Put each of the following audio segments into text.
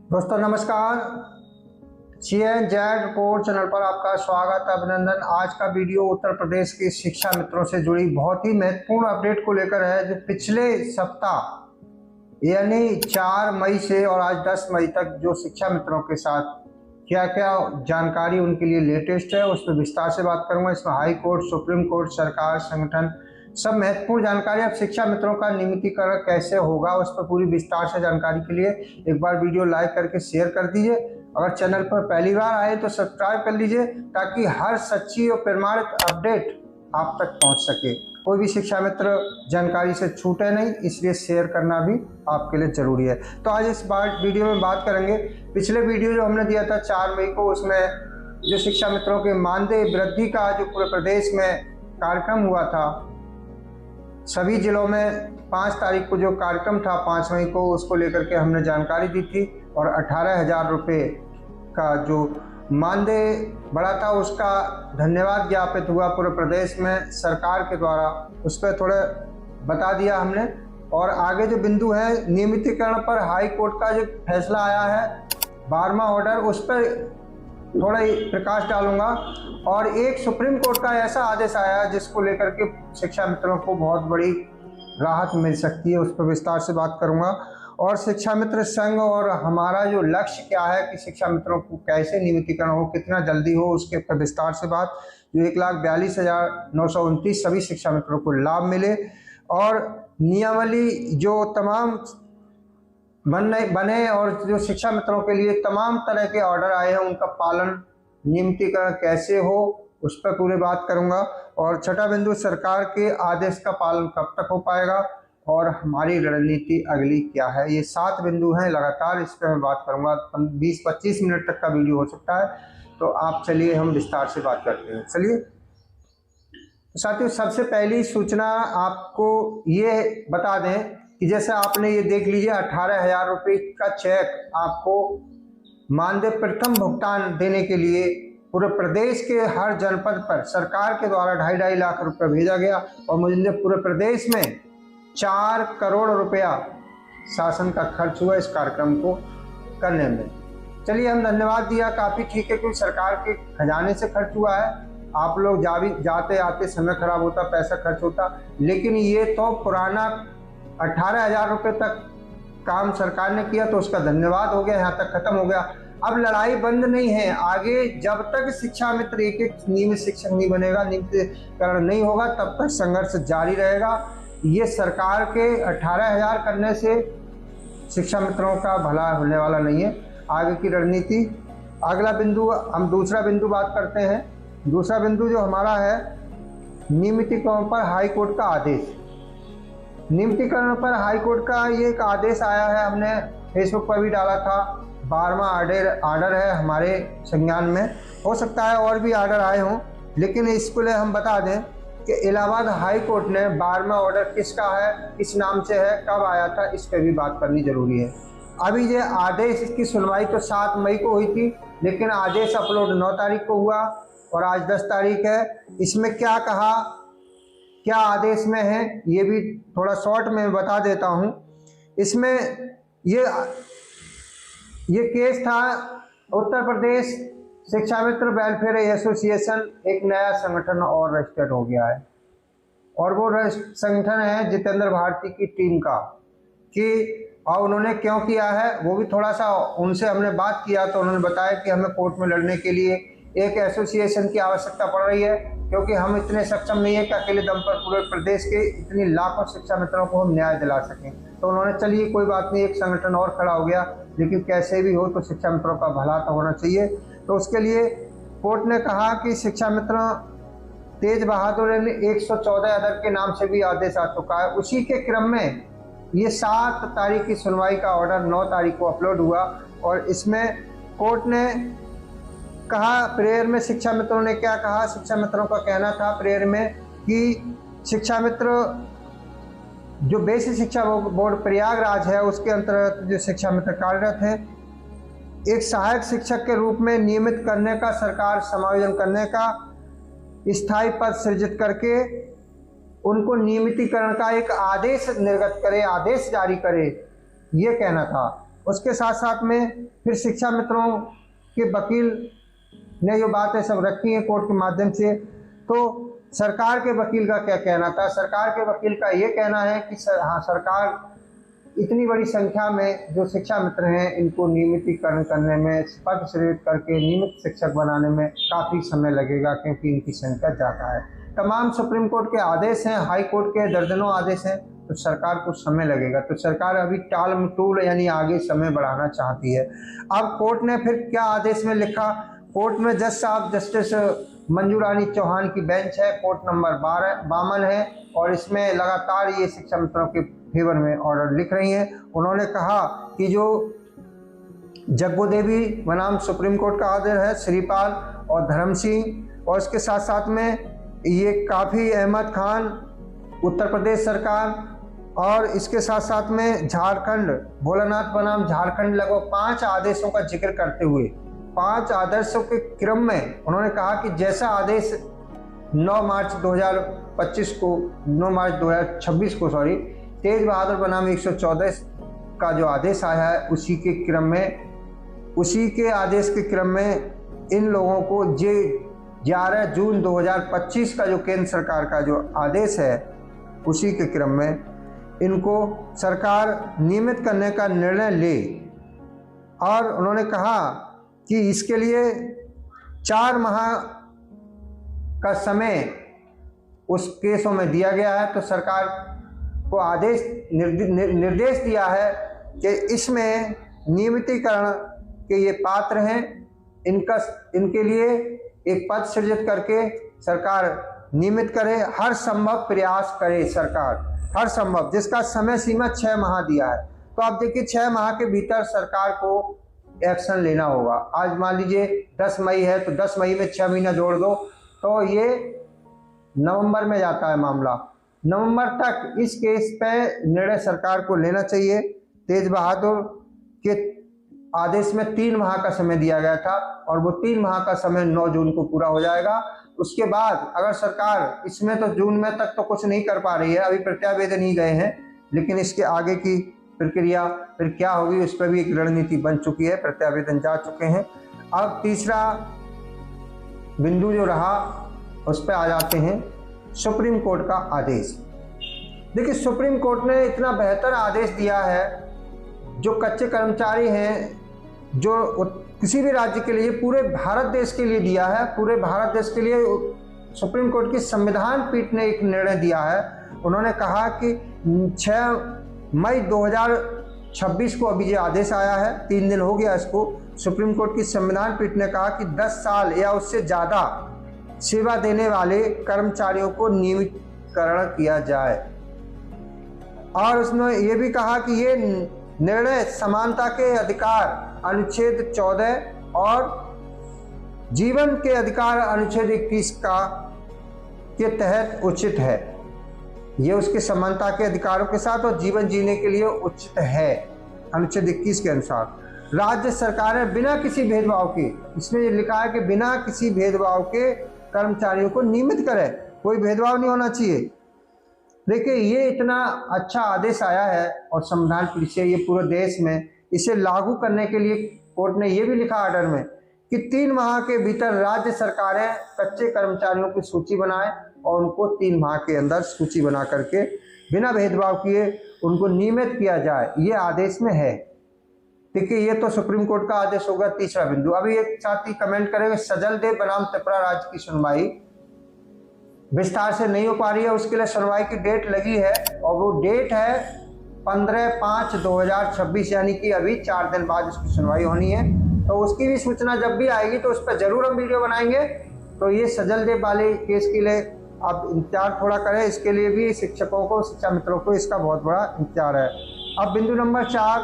दोस्तों नमस्कार। CNZ report channel पर आपका स्वागत, अभिनंदन। आज का वीडियो उत्तर प्रदेश के शिक्षा मित्रों से जुड़ी बहुत ही महत्वपूर्ण अपडेट को लेकर है, जो पिछले सप्ताह यानी 4 मई से और आज 10 मई तक जो शिक्षा मित्रों के साथ क्या क्या जानकारी उनके लिए लेटेस्ट है, उस पर विस्तार से बात करूंगा। इसमें हाई कोर्ट, सुप्रीम कोर्ट, सरकार, संगठन, सब महत्वपूर्ण जानकारी। अब शिक्षा मित्रों का नियमितीकरण कैसे होगा, उस पर पूरी विस्तार से जानकारी के लिए एक बार वीडियो लाइक करके शेयर कर दीजिए। अगर चैनल पर पहली बार आए तो सब्सक्राइब कर लीजिए, ताकि हर सच्ची और प्रमाणित अपडेट आप तक पहुंच सके। कोई भी शिक्षा मित्र जानकारी से छूटे नहीं, इसलिए शेयर करना भी आपके लिए जरूरी है। तो आज इस बार वीडियो में बात करेंगे, पिछले वीडियो जो हमने दिया था 4 मई को, उसमें जो शिक्षा मित्रों के मानदेय वृद्धि का जो पूरे प्रदेश में कार्यक्रम हुआ था, सभी जिलों में 5 तारीख को जो कार्यक्रम था 5 मई को, उसको लेकर के हमने जानकारी दी थी। और 18,000 रुपये का जो मानदेय बढ़ा था, उसका धन्यवाद ज्ञापित हुआ पूरे प्रदेश में सरकार के द्वारा, उस पर थोड़ा बता दिया हमने। और आगे जो बिंदु है, नियमितीकरण पर हाई कोर्ट का जो फैसला आया है 12वां ऑर्डर, उस पर थोड़ा ही प्रकाश डालूंगा। और एक सुप्रीम कोर्ट का ऐसा आदेश आया है जिसको लेकर के शिक्षा मित्रों को बहुत बड़ी राहत मिल सकती है, उस पर विस्तार से बात करूंगा। और शिक्षा मित्र संघ और हमारा जो लक्ष्य क्या है कि शिक्षा मित्रों को कैसे नियमितीकरण हो, कितना जल्दी हो, उसके पर विस्तार से बात। जो 1,42,929 सभी शिक्षा मित्रों को लाभ मिले, और नियमावली जो तमाम बने और जो शिक्षा मित्रों के लिए तमाम तरह के ऑर्डर आए हैं, उनका पालन, नियमितीकरण कैसे हो, उस पर पूरी बात करूंगा। और छठा बिंदु, सरकार के आदेश का पालन कब तक हो पाएगा और हमारी रणनीति अगली क्या है। ये 7 बिंदु हैं लगातार, इस पर मैं बात करूंगा। 20-25 मिनट तक का वीडियो हो सकता है, तो आप चलिए हम विस्तार से बात करते हैं। चलिए साथियों, सबसे पहली सूचना आपको ये बता दें कि जैसे आपने ये देख लीजिए, 18,000 रुपये का चेक आपको मानदेय प्रथम भुगतान देने के लिए पूरे प्रदेश के हर जनपद पर सरकार के द्वारा 2.5 लाख रुपए भेजा गया। और मुझे पूरे प्रदेश में 4 करोड़ रुपया शासन का खर्च हुआ इस कार्यक्रम को करने में। चलिए, हम धन्यवाद दिया, काफ़ी ठीक है, क्योंकि सरकार के खजाने से खर्च हुआ है। आप लोग जाते आते समय खराब होता, पैसा खर्च होता, लेकिन ये तो पुराना 18,000 रुपये तक काम सरकार ने किया, तो उसका धन्यवाद हो गया, यहाँ तक खत्म हो गया। अब लड़ाई बंद नहीं है, आगे जब तक शिक्षा मित्र एक नियमित शिक्षक नहीं बनेगा, नियमितीकरण नहीं होगा, तब तक संघर्ष जारी रहेगा। ये सरकार के 18,000 करने से शिक्षा मित्रों का भला होने वाला नहीं है। आगे की रणनीति, अगला बिंदु, हम दूसरा बिंदु बात करते हैं। दूसरा बिंदु जो हमारा है, नियमितीकरण पर हाई कोर्ट का आदेश। नियमितीकरण पर हाई कोर्ट का ये एक आदेश आया है, हमने फेसबुक पर भी डाला था। 12वां ऑर्डर है हमारे संज्ञान में, हो सकता है और भी ऑर्डर आए हों, लेकिन इसको लिए हम बता दें कि इलाहाबाद हाई कोर्ट ने 12वां ऑर्डर किसका है, किस नाम से है, कब आया था, इस पर भी बात करनी जरूरी है। अभी ये आदेश, इसकी सुनवाई तो 7 मई को हुई थी, लेकिन आदेश अपलोड 9 तारीख को हुआ और आज 10 तारीख है। इसमें क्या कहा, क्या आदेश में है, ये भी थोड़ा शॉर्ट में बता देता हूँ। इसमें ये केस था, उत्तर प्रदेश शिक्षा मित्र वेलफेयर एसोसिएशन एक नया संगठन और रजिस्टर्ड हो गया है, और वो संगठन है जितेंद्र भारती की टीम का। कि और उन्होंने क्यों किया है वो भी थोड़ा सा उनसे हमने बात किया, तो उन्होंने बताया कि हमें कोर्ट में लड़ने के लिए एक एसोसिएशन की आवश्यकता पड़ रही है, क्योंकि हम इतने सक्षम नहीं है कि अकेले दम पर पूरे प्रदेश के इतनी लाखों शिक्षा मित्रों को हम न्याय दिला सकें। तो उन्होंने, चलिए कोई बात नहीं, एक संगठन और खड़ा हो गया, लेकिन कैसे भी हो तो शिक्षा मित्रों का भला तो होना चाहिए। तो उसके लिए कोर्ट ने कहा कि शिक्षा मित्र तेज बहादुर 114 अदर के नाम से भी आदेश आ चुका है। उसी के क्रम में ये 7 तारीख की सुनवाई का ऑर्डर 9 तारीख को अपलोड हुआ, और इसमें कोर्ट ने कहा, प्रेयर में शिक्षा मित्रों ने क्या कहा, शिक्षा मित्रों का कहना था प्रेयर में कि शिक्षा मित्र जो बेसिक शिक्षा बोर्ड प्रयागराज है, उसके अंतर्गत जो शिक्षा मित्र कार्यरत है, एक सहायक शिक्षक के रूप में नियमित करने का, सरकार समायोजन करने का स्थायी पद सृजित करके उनको नियमितीकरण का एक आदेश निर्गत करे, आदेश जारी करे, ये कहना था। उसके साथ साथ में फिर शिक्षा मित्रों के वकील ने जो बातें सब रखी हैं कोर्ट के माध्यम से, तो सरकार के वकील का क्या कहना था। सरकार के वकील का ये कहना है कि सरकार इतनी बड़ी संख्या में जो शिक्षा मित्र हैं इनको नियमितीकरण करने में, पद सृजित करके नियमित शिक्षक बनाने में काफ़ी समय लगेगा, क्योंकि इनकी संख्या ज़्यादा है। तमाम सुप्रीम कोर्ट के आदेश हैं, हाई कोर्ट के दर्जनों आदेश हैं, तो सरकार को समय लगेगा। तो सरकार अभी टाल मटोल यानी आगे समय बढ़ाना चाहती है। अब कोर्ट ने फिर क्या आदेश में लिखा। कोर्ट में जज साहब जस्टिस मंजू रानी चौहान की बेंच है, कोर्ट नंबर 52 है, और इसमें लगातार ये शिक्षा मित्रों के फेवर में ऑर्डर लिख रही हैं। उन्होंने कहा कि जो जग्गू देवी बनाम सुप्रीम कोर्ट का ऑर्डर है, श्रीपाल और धर्म सिंह, और इसके साथ साथ में ये काफ़ी अहमद खान, उत्तर प्रदेश सरकार, और इसके साथ साथ में झारखंड, भोलानाथ बनाम झारखंड, लगभग 5 आदेशों का जिक्र करते हुए 5 आदेशों के क्रम में उन्होंने कहा कि जैसा आदेश 9 मार्च 2025 को 9 मार्च 2026 को तेज बहादुर बनाम 114 का जो आदेश आया है, उसी के आदेश के क्रम में इन लोगों को 11 जून 2025 का जो केंद्र सरकार का जो आदेश है, उसी के क्रम में इनको सरकार नियमित करने का निर्णय ले। और उन्होंने कहा कि इसके लिए 4 माह का समय उस केसों में दिया गया है। तो सरकार को निर्देश दिया है कि इसमें नियमितीकरण के ये पात्र हैं, इनके लिए एक पद सृजित करके सरकार नियमित करे, हर संभव प्रयास करे सरकार, हर संभव, जिसका समय सीमा 6 माह दिया है। तो आप देखिए 6 माह के भीतर सरकार को एक्शन लेना होगा। आज मान लीजिए 10 मई है, तो 10 मई में 6 महीना जोड़ दो, तो ये नवंबर में जाता है मामला। नवंबर तक इस केस पे निर्णय सरकार को लेना चाहिए। तेज बहादुर के आदेश में 3 माह का समय दिया गया था, और वो 3 माह का समय 9 जून को पूरा हो जाएगा। उसके बाद अगर सरकार इसमें तो जून में तक तो कुछ नहीं कर पा रही है, अभी प्रत्यावेदन ही गए हैं, लेकिन इसके आगे की प्रक्रिया फिर क्या होगी उस पर भी एक रणनीति बन चुकी है, प्रत्यावेदन जा चुके हैं। अब तीसरा बिंदु जो रहा उस पर आ जाते हैं, सुप्रीम कोर्ट का आदेश। देखिए सुप्रीम कोर्ट ने इतना बेहतर आदेश दिया है, जो कच्चे कर्मचारी हैं, जो किसी भी राज्य के लिए, पूरे भारत देश के लिए दिया है, पूरे भारत देश के लिए सुप्रीम कोर्ट की संविधान पीठ ने एक निर्णय दिया है। उन्होंने कहा कि 6 मई 2026 को अभी ये आदेश आया है, 3 दिन हो गया इसको। सुप्रीम कोर्ट की संविधान पीठ ने कहा कि 10 साल या उससे ज़्यादा सेवा देने वाले कर्मचारियों को नियमितीकरण किया जाए, और उसने ये भी कहा कि ये निर्णय समानता के अधिकार अनुच्छेद 14 और जीवन के अधिकार अनुच्छेद 21 के तहत उचित है। ये उसके समानता के अधिकारों के साथ और जीवन जीने के लिए उचित है, अनुच्छेद 21 के अनुसार। राज्य सरकारें बिना किसी भेदभाव के, इसमें ये लिखा है कि बिना किसी भेदभाव के कर्मचारियों को नियमित करें, कोई भेदभाव नहीं होना चाहिए। देखिए ये इतना अच्छा आदेश आया है और संविधान पीठ से, ये पूरे देश में इसे लागू करने के लिए कोर्ट ने ये भी लिखा ऑर्डर में कि 3 माह के भीतर राज्य सरकारें कच्चे कर्मचारियों की सूची बनाएं और उनको 3 माह के अंदर सूची बना करके बिना भेदभाव किए उनको नियमित किया जाए, ये आदेश में है। देखिए ये तो सुप्रीम कोर्ट का आदेश होगा। तीसरा बिंदु, अभी एक साथी कमेंट करेंगे, सजल देव बनाम त्रिपुरा राज्य की सुनवाई विस्तार से नहीं हो पा रही है, उसके लिए सुनवाई की डेट लगी है, और वो डेट है 15/5/2026, यानी कि अभी 4 दिन बाद इसकी सुनवाई होनी है। तो उसकी भी सूचना जब भी आएगी तो उस पर जरूर हम वीडियो बनाएंगे। तो ये सजल देव वाले केस के लिए आप इंतजार थोड़ा करें, इसके लिए भी शिक्षकों को, शिक्षा मित्रों को इसका बहुत बड़ा इंतजार है। अब बिंदु नंबर 4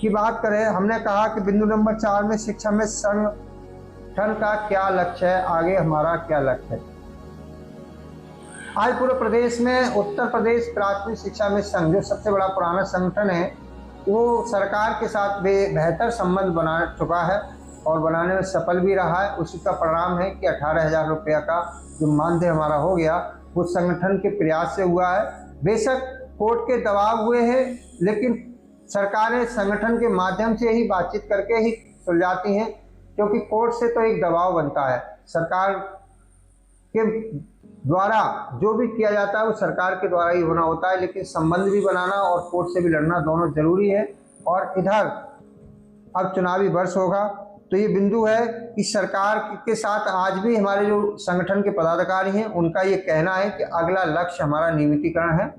की बात करें, हमने कहा कि बिंदु नंबर 4 में शिक्षा में संगठन का क्या लक्ष्य है, आगे हमारा क्या लक्ष्य है। आज पूरे प्रदेश में उत्तर प्रदेश प्राथमिक शिक्षा में संघ, जो सबसे बड़ा पुराना संगठन है, वो सरकार के साथ बेहतर संबंध बना चुका है और बनाने में सफल भी रहा है। उसी का परिणाम है कि 18,000 रुपया का जो मानदेय हमारा हो गया, वो संगठन के प्रयास से हुआ है। बेशक कोर्ट के दबाव हुए हैं, लेकिन सरकारें संगठन के माध्यम से ही बातचीत करके ही सुलझाती हैं, क्योंकि कोर्ट से तो एक दबाव बनता है। सरकार के द्वारा जो भी किया जाता है वो सरकार के द्वारा ही होना होता है, लेकिन संबंध भी बनाना और कोर्ट से भी लड़ना दोनों जरूरी है। और इधर अब चुनावी वर्ष होगा, तो ये बिंदु है कि सरकार के साथ आज भी हमारे जो संगठन के पदाधिकारी हैं उनका ये कहना है कि अगला लक्ष्य हमारा नियमितीकरण है,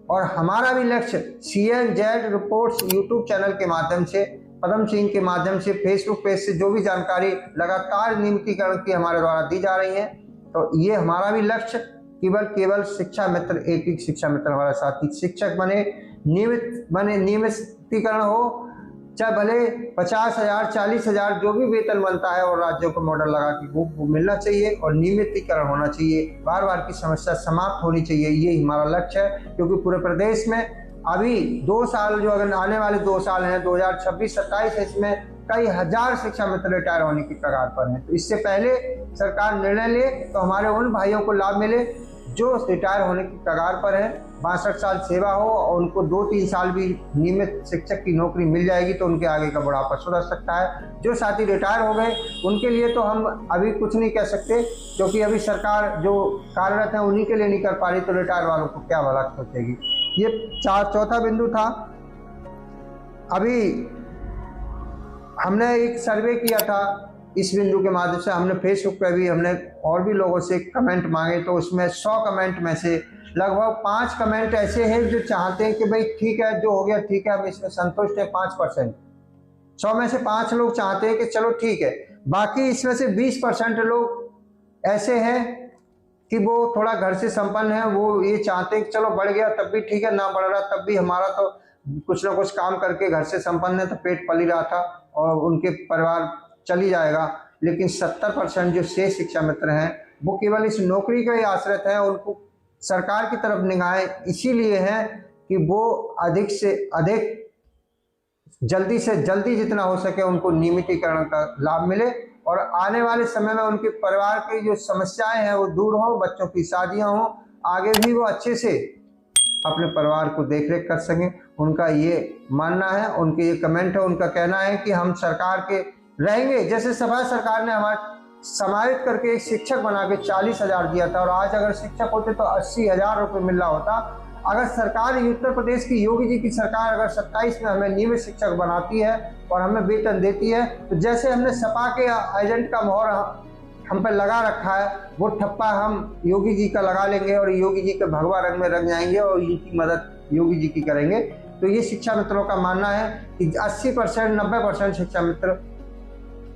और हमारा भी लक्ष्य CNZ रिपोर्ट्स यूट्यूब चैनल के माध्यम से, पद्म सिंह के माध्यम से, फेसबुक पेज से जो भी जानकारी लगातार नियमितीकरण की हमारे द्वारा दी जा रही है, तो ये हमारा भी लक्ष्य केवल शिक्षा मित्र, एक शिक्षा मित्र हमारा साथी शिक्षक बने, नियमितीकरण हो, चाहे भले 50,000 40,000 जो भी वेतन बनता है और राज्यों को मॉडल लगा के वो मिलना चाहिए और नियमितीकरण होना चाहिए। बार बार की समस्या समाप्त होनी चाहिए, ये हमारा लक्ष्य है। क्योंकि पूरे प्रदेश में अभी 2 साल जो अगर आने वाले 2 साल हैं 2026-27, इसमें कई हजार शिक्षा मित्र रिटायर होने की कगार पर हैं। तो इससे पहले सरकार निर्णय ले तो हमारे उन भाइयों को लाभ मिले जो रिटायर होने की कगार पर है, 62 साल सेवा हो और उनको 2-3 साल भी नियमित शिक्षक की नौकरी मिल जाएगी तो उनके आगे का बुढ़ापा सुधर सकता है। जो साथी रिटायर हो गए उनके लिए तो हम अभी कुछ नहीं कह सकते, क्योंकि अभी सरकार जो कार्यरत है उन्हीं के लिए नहीं कर पा रही, तो रिटायर वालों को क्या भला सोचेगी। ये चौथा बिंदु था। अभी हमने एक सर्वे किया था, इस बिंदु के माध्यम से हमने फेसबुक पे भी हमने और भी लोगों से कमेंट मांगे, तो उसमें 100 कमेंट में से लगभग 5 कमेंट ऐसे हैं जो चाहते हैं कि भाई ठीक है जो हो गया ठीक है, हम इसमें संतुष्ट है। 5%, 100 में से 5 लोग चाहते हैं कि चलो ठीक है। बाकी इसमें से 20% लोग ऐसे हैं कि वो थोड़ा घर से संपन्न है, वो ये चाहते हैं कि चलो बढ़ गया तब भी ठीक है, ना बढ़ रहा तब भी हमारा तो कुछ ना कुछ काम करके घर से संपन्न है, तो पेट पल ही रहा था और उनके परिवार चली जाएगा। लेकिन 70% जो शेष शिक्षा मित्र हैं वो केवल इस नौकरी के ही आश्रित हैं। उनको सरकार की तरफ निगाहें इसीलिए हैं कि वो अधिक से अधिक जल्दी से जल्दी जितना हो सके उनको नियमितीकरण का लाभ मिले और आने वाले समय में उनके परिवार की जो समस्याएं हैं वो दूर हो, बच्चों की शादियां हो, आगे भी वो अच्छे से अपने परिवार को देखरेख कर सकें। उनका ये मानना है, उनके ये कमेंट है, उनका कहना है कि हम सरकार के रहेंगे। जैसे सभा सरकार ने हमारे समाहित करके एक शिक्षक बना के 40,000 दिया था और आज अगर शिक्षक होते तो 80,000 रुपये मिल रहा होता। अगर सरकार उत्तर प्रदेश की योगी जी की सरकार अगर 27 में हमें नियमित शिक्षक बनाती है और हमें वेतन देती है, तो जैसे हमने सपा के एजेंट का मोहर हम पे लगा रखा है वो ठप्पा हम योगी जी का लगा लेंगे और योगी जी के भगवा रंग में रंग जाएंगे और इनकी मदद योगी जी की करेंगे। तो ये शिक्षा मित्रों का मानना है कि 80% 90% शिक्षा मित्र,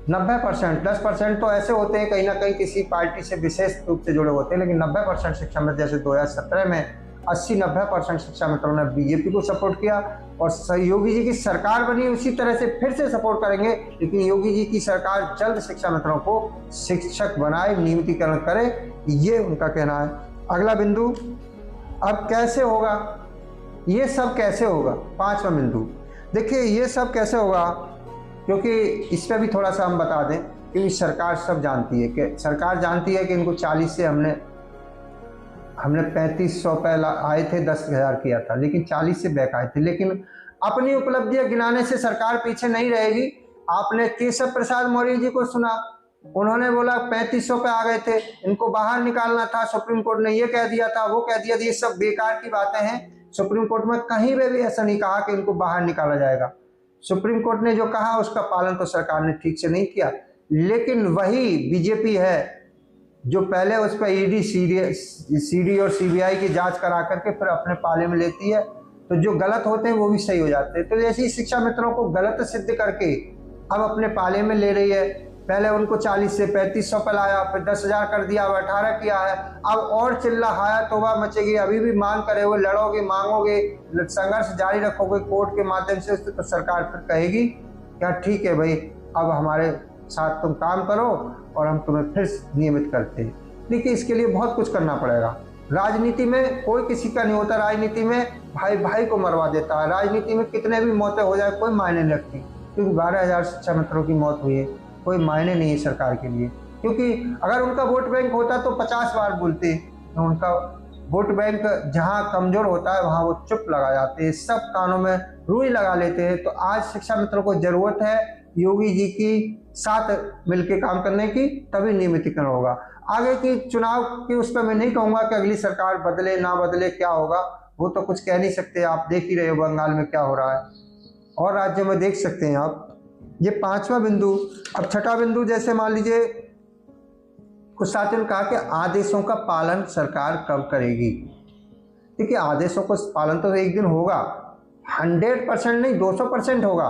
90%, 10% तो ऐसे होते हैं कहीं ना कहीं किसी पार्टी से विशेष रूप से जुड़े होते हैं, लेकिन 90% शिक्षा मित्र, जैसे 2017 में 80-90% शिक्षा मित्रों ने बीजेपी को सपोर्ट किया और योगी जी की सरकार बनी, उसी तरह से फिर से सपोर्ट करेंगे। लेकिन योगी जी की सरकार जल्द शिक्षा मित्रों को शिक्षक बनाए, नियमितीकरण करे, ये उनका कहना है। अगला बिंदु, अब कैसे होगा ये सब, कैसे होगा 5वां बिंदु। देखिए ये सब कैसे होगा, क्योंकि इस पर भी थोड़ा सा हम बता दें, क्योंकि सरकार सब जानती है कि सरकार जानती है कि इनको 40 से हमने 3500 पहले आए थे, 10,000 किया था, लेकिन 40 से बैक आए थे। लेकिन अपनी उपलब्धियां गिनाने से सरकार पीछे नहीं रहेगी। आपने केशव प्रसाद मौर्य जी को सुना, उन्होंने बोला 3500 पे आ गए थे, इनको बाहर निकालना था, सुप्रीम कोर्ट ने ये कह दिया था, वो कह दिया था। ये सब बेकार की बातें हैं। सुप्रीम कोर्ट में कहीं भी ऐसा नहीं कहा कि इनको बाहर निकाला जाएगा। सुप्रीम कोर्ट ने जो कहा उसका पालन तो सरकार ने ठीक से नहीं किया। लेकिन वही बीजेपी है जो पहले उस पर ईडी, सीडी और सीबीआई की जांच करा करके फिर अपने पाले में लेती है, तो जो गलत होते हैं वो भी सही हो जाते हैं। तो जैसे ही शिक्षा मित्रों को गलत सिद्ध करके अब अपने पाले में ले रही है। पहले उनको 40 से 3500 पर लाया, फिर 10,000 कर दिया, अब 18 किया है। अब और चिल्ला हाया तोबा मचेगी। अभी भी मांग करे हुए, लड़ोगे, मांगोगे, संघर्ष जारी रखोगे कोर्ट के माध्यम से, तो सरकार फिर कहेगी क्या ठीक है भाई, अब हमारे साथ तुम काम करो और हम तुम्हें फिर नियमित करते हैं। लेकिन इसके लिए बहुत कुछ करना पड़ेगा। राजनीति में कोई किसी का नहीं होता, राजनीति में भाई भाई को मरवा देता है। राजनीति में कितने भी मौतें हो जाए कोई मायने नहीं रखती, क्योंकि 12,000 शिक्षा मित्रों की मौत हुई है, कोई मायने नहीं है सरकार के लिए। क्योंकि अगर उनका वोट बैंक होता तो 50 बार बोलते, उनका वोट बैंक जहां कमजोर होता है वहां वो चुप लगा जाते हैं, सब कानों में रुई लगा लेते हैं। तो आज शिक्षा मित्रों को जरूरत है योगी जी की साथ मिलकर काम करने की, तभी नियमितीकरण होगा। आगे की चुनाव की उस पर मैं नहीं कहूंगा कि अगली सरकार बदले ना बदले क्या होगा, वो तो कुछ कह नहीं सकते। आप देख ही रहे हो बंगाल में क्या हो रहा है, और राज्यों में देख सकते हैं आप। ये पांचवा बिंदु। अब छठा बिंदु, जैसे मान लीजिए कुछ साथियों ने कहा कि आदेशों का पालन सरकार कब करेगी। देखिए आदेशों का पालन तो एक दिन होगा, 100% नहीं 200% होगा,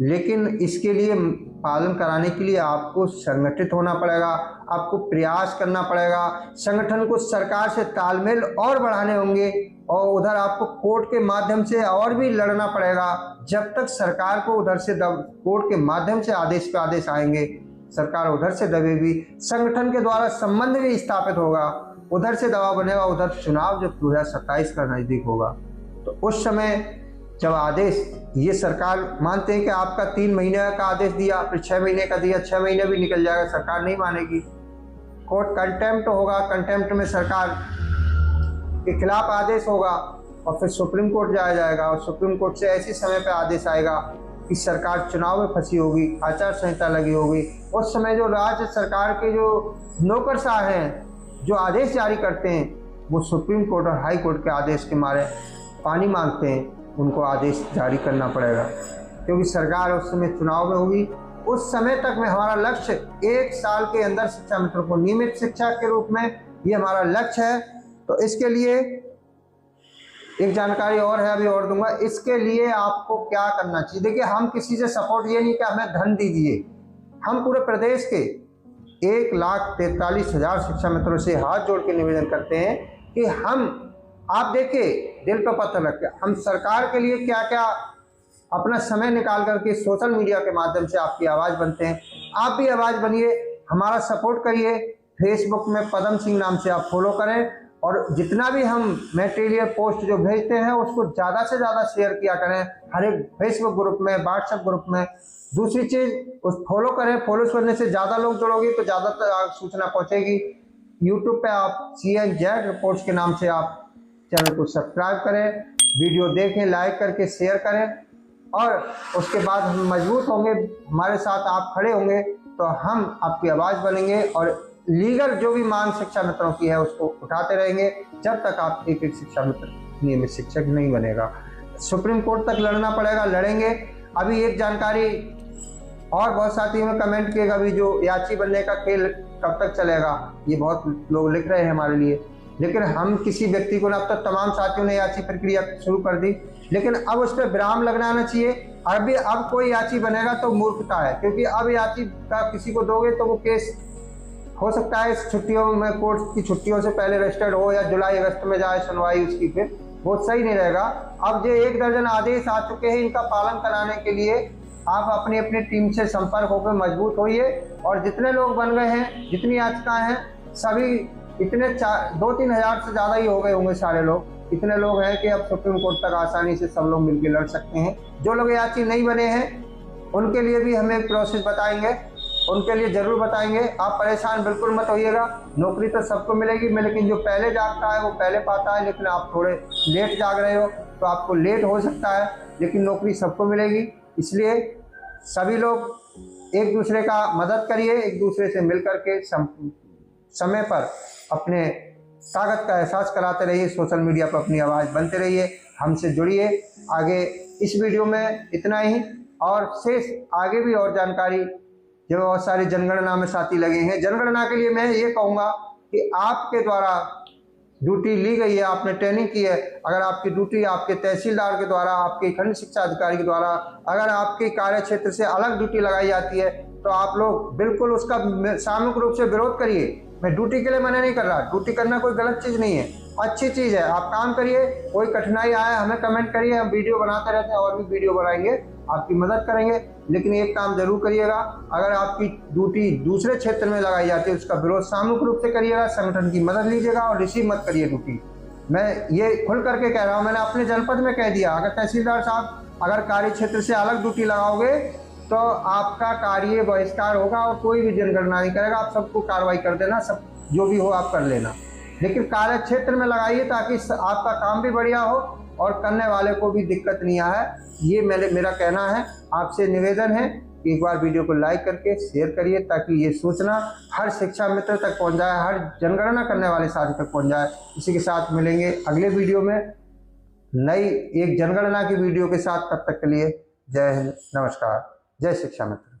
लेकिन इसके लिए पालन कराने के लिए आपको संगठित होना पड़ेगा, आपको प्रयास करना पड़ेगा, संगठन को सरकार से तालमेल और बढ़ाने होंगे, और उधर आपको कोर्ट के माध्यम से और भी लड़ना पड़ेगा। जब तक सरकार को उधर से कोर्ट के माध्यम से आदेश पे आदेश आएंगे, सरकार उधर से दबेगी, संगठन के द्वारा संबंध भी स्थापित होगा, उधर से दबाव बनेगा, उधर चुनाव जब 2027 का नजदीक होगा, तो उस समय जब आदेश ये सरकार मानते हैं कि आपका 3 महीने का आदेश दिया, फिर 6 महीने का दिया, 6 महीने भी निकल जाएगा, सरकार नहीं मानेगी, कोर्ट कंटेम्प्ट होगा, कंटेम्प्ट में सरकार के खिलाफ आदेश होगा, और फिर सुप्रीम कोर्ट जाया जाएगा, और सुप्रीम कोर्ट से ऐसे समय पे आदेश आएगा कि सरकार चुनाव में फंसी होगी, आचार संहिता लगी होगी। उस समय जो राज्य सरकार के जो नौकरशाह हैं, जो आदेश जारी करते हैं, वो सुप्रीम कोर्ट और हाई कोर्ट के आदेश के मारे पानी मांगते हैं, उनको आदेश जारी करना पड़ेगा, क्योंकि सरकार उस समय चुनाव में होगी। उस समय तक में हमारा लक्ष्य 1 साल के अंदर शिक्षा मित्रों को नियमित शिक्षा के रूप में, ये हमारा लक्ष्य है। तो इसके लिए एक जानकारी और है, अभी और दूंगा। इसके लिए आपको क्या करना चाहिए। देखिए हम किसी से सपोर्ट ये नहीं कि हमें धन दीजिए, हम पूरे प्रदेश के 1,43,000 शिक्षा मित्रों से हाथ जोड़ के निवेदन करते हैं कि आप देखिए दिल पर पत्थर रख के हम सरकार के लिए क्या क्या अपना समय निकाल करके सोशल मीडिया के माध्यम से आपकी आवाज़ बनते हैं। आप भी आवाज़ बनिए, हमारा सपोर्ट करिए। फेसबुक में पदम सिंह नाम से आप फॉलो करें, और जितना भी हम मटेरियल पोस्ट जो भेजते हैं उसको ज़्यादा से ज़्यादा शेयर किया करें, हर एक फेसबुक ग्रुप में, व्हाट्सएप ग्रुप में। दूसरी चीज़, उस फॉलो करें, फॉलो करने से ज़्यादा लोग जुड़ोगे तो ज़्यादा सूचना पहुँचेगी। यूट्यूब पे आप CNZ रिपोर्ट्स के नाम से आप चैनल को सब्सक्राइब करें, वीडियो देखें, लाइक करके शेयर करें, और उसके बाद हम मजबूत होंगे, हमारे साथ आप खड़े होंगे तो हम आपकी आवाज़ बनेंगे, और लीगल जो भी मांग शिक्षा मित्रों की है उसको उठाते रहेंगे जब तक आप एक शिक्षा मित्र नियमित शिक्षक नहीं बनेगा। सुप्रीम कोर्ट तक लड़ना पड़ेगा, लड़ेंगे। अभी एक जानकारी और, बहुत साथियों ने कमेंट किएगा, अभी जो याची बनने का खेल कब तक चलेगा, ये बहुत लोग लिख रहे हैं हमारे लिए। लेकिन हम किसी व्यक्ति को ना, अब तक तमाम साथियों ने याची प्रक्रिया शुरू कर दी, लेकिन अब उस पर विराम लगना आना चाहिए। अब कोई याची बनेगा तो मूर्खता है, क्योंकि अब याची का किसी को दोगे तो वो केस हो सकता है इस छुट्टियों में, कोर्ट की छुट्टियों से पहले रजिस्टर्ड हो, या जुलाई अगस्त में जाए सुनवाई उसकी, फिर वो सही नहीं रहेगा। अब जो 1 दर्जन आदेश आ चुके हैं, इनका पालन कराने के लिए आप अपनी अपनी टीम से संपर्क होकर मजबूत होइए, और जितने लोग बन गए हैं, जितनी याचिकाएं हैं, सभी इतने 2-3 हज़ार से ज़्यादा ही हो गए होंगे सारे लोग। इतने लोग हैं कि अब सुप्रीम कोर्ट तक आसानी से सब लोग मिलकर लड़ सकते हैं। जो लोग याची नहीं बने हैं उनके लिए भी हमें प्रोसेस बताएंगे, उनके लिए जरूर बताएंगे। आप परेशान बिल्कुल मत होइएगा, नौकरी तो सबको मिलेगी, लेकिन जो पहले जागता है वो पहले पाता है। लेकिन आप थोड़े लेट जाग रहे हो तो आपको लेट हो सकता है, लेकिन नौकरी सबको मिलेगी। इसलिए सभी लोग एक दूसरे का मदद करिए, एक दूसरे से मिल करके समय पर अपने ताकत का एहसास कराते रहिए, सोशल मीडिया पर अपनी आवाज़ बनते रहिए, हमसे जुड़िए। आगे इस वीडियो में इतना ही, और शेष आगे भी और जानकारी, जो बहुत सारी जनगणना में साथी लगे हैं, जनगणना के लिए मैं ये कहूँगा कि आपके द्वारा ड्यूटी ली गई है, आपने ट्रेनिंग की है, अगर आपकी ड्यूटी आपके तहसीलदार के द्वारा, आपके खंड शिक्षा अधिकारी के द्वारा, अगर आपके कार्य क्षेत्र से अलग ड्यूटी लगाई जाती है, तो आप लोग बिल्कुल उसका सामूहिक रूप से विरोध करिए। मैं ड्यूटी के लिए मना नहीं कर रहा, ड्यूटी करना कोई गलत चीज़ नहीं है, अच्छी चीज़ है, आप काम करिए। कोई कठिनाई आए हमें कमेंट करिए, हम वीडियो बनाते रहते हैं, और भी वीडियो बनाएंगे, आपकी मदद करेंगे। लेकिन एक काम जरूर करिएगा, अगर आपकी ड्यूटी दूसरे क्षेत्र में लगाई जाती है उसका विरोध सामूहिक रूप से करिएगा, संगठन की मदद लीजिएगा, और रिसीव मत करिए ड्यूटी। मैं ये खुल करके कह रहा हूँ, मैंने अपने जनपद में कह दिया, अगर तहसीलदार साहब अगर कार्य क्षेत्र से अलग ड्यूटी लगाओगे तो आपका कार्य बहिष्कार होगा, और कोई भी जनगणना नहीं करेगा, आप सबको कार्रवाई कर देना, सब जो भी हो आप कर लेना। लेकिन कार्य क्षेत्र में लगाइए ताकि आपका काम भी बढ़िया हो और करने वाले को भी दिक्कत नहीं आए। ये मेरा कहना है। आपसे निवेदन है कि एक बार वीडियो को लाइक करके शेयर करिए ताकि ये सूचना हर शिक्षा मित्र तक पहुंच जाए, हर जनगणना करने वाले साथी तक पहुंच जाए। इसी के साथ मिलेंगे अगले वीडियो में नई एक जनगणना की वीडियो के साथ। तब तक के लिए जय हिंद, नमस्कार, जय शिक्षा मित्र।